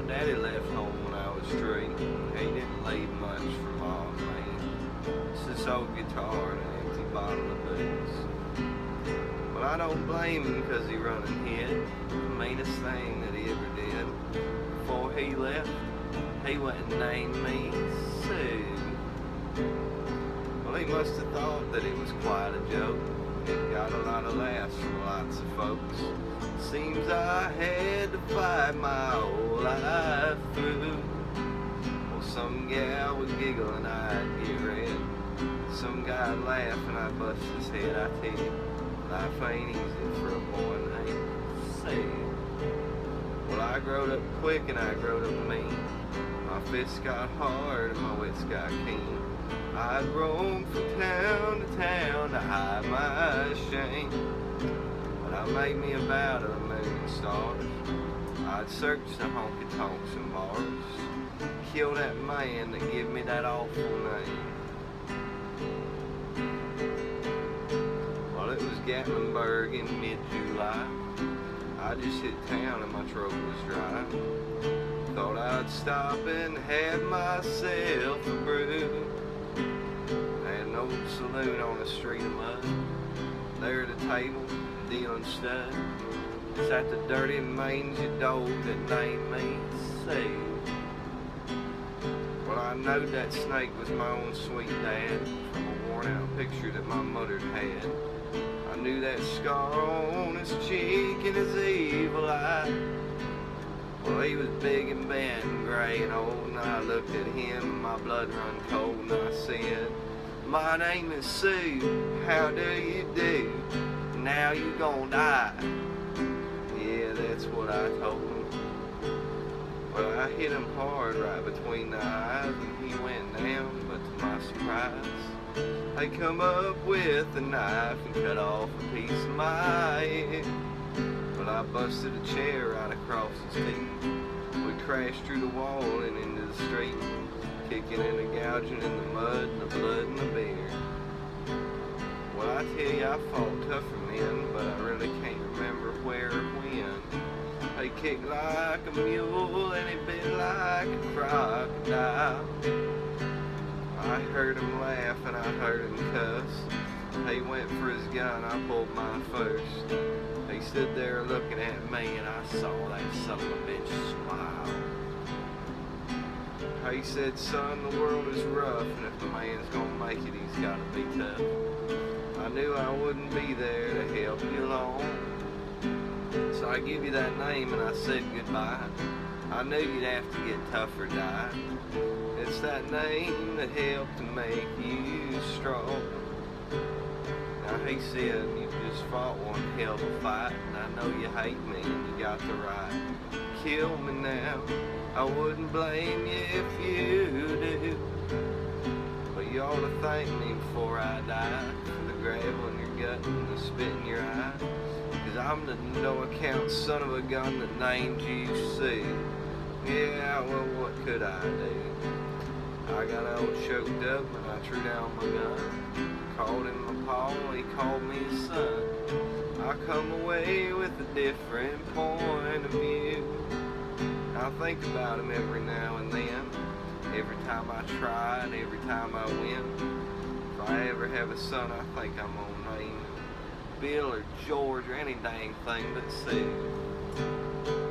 daddy left home when I was 3. He didn't leave much for mom, man. It's this old guitar and an empty bottle of booze. But I don't blame him because he run and hid. The meanest thing that he ever did. Before he left, he went and named me Sue. Well, he must have thought that it was quite a joke. It got a lot of laughs from lots of folks. Seems I had to fight my whole life through. Well, some gal would giggle and I'd get red. Some guy'd laugh and I'd bust his head. I tell you, life ain't easy for a boy named Sue. Well, I growed up quick and I growed up mean. My fists got hard and my wits got keen. I'd roam from town to town to hide my shame. But I made me about 1,000,000 stars. I'd search the honky-tonks and bars. Kill that man that give me that awful name. Well, it was Gatlinburg in mid-July. I just hit town and my throat was dry. Thought I'd stop and have myself a brew. Had an old saloon on a street of mud. There at a table, dealing stud. Sat the dirty mangy dog that named me Sue. Well, I knowed that snake was my own sweet dad from a worn out picture that my mother had. I knew that scar on his cheek and his evil eye. Well, he was big and bent and gray and old, and I looked at him and my blood run cold, and I said, "My name is Sue, how do you do? Now you gon' die." Yeah, that's what I told him. Well, I hit him hard right between the eyes, and he went down, but to my surprise, they come up with a knife and cut off a piece of my head. Well, I busted a chair right across his teeth. We crashed through the wall and into the street, kicking and gouging in the mud and the blood and the beer. Well, I tell you, I fought tougher men, but I really can't remember where or when. They kicked like a mule and he bit like a crocodile. I heard him laugh and I heard him cuss. He went for his gun, I pulled mine first. He stood there looking at me and I saw that son of a bitch smile. He said, "Son, the world is rough, and if a man's gonna make it, he's gotta be tough." I knew I wouldn't be there to help you along, so I give you that name and I said goodbye. I knew you'd have to get tough or die. It's that name that helped to make you strong. Now he said, "You just fought one hell of a fight, and I know you hate me and you got the right. Kill me now, I wouldn't blame you if you do. But you ought to thank me before I die for the gravel in your gut and the spit in your eye. Cause I'm the no-account son of a gun that named you Sue. Yeah, well, what could I do? I got all choked up and I threw down my gun. Called him my paw, he called me his son. I come away with a different point of view. I think about him every now and then, every time I try and every time I win. If I ever have a son, I think I'm gonna name him Bill or George or any dang thing but Sue."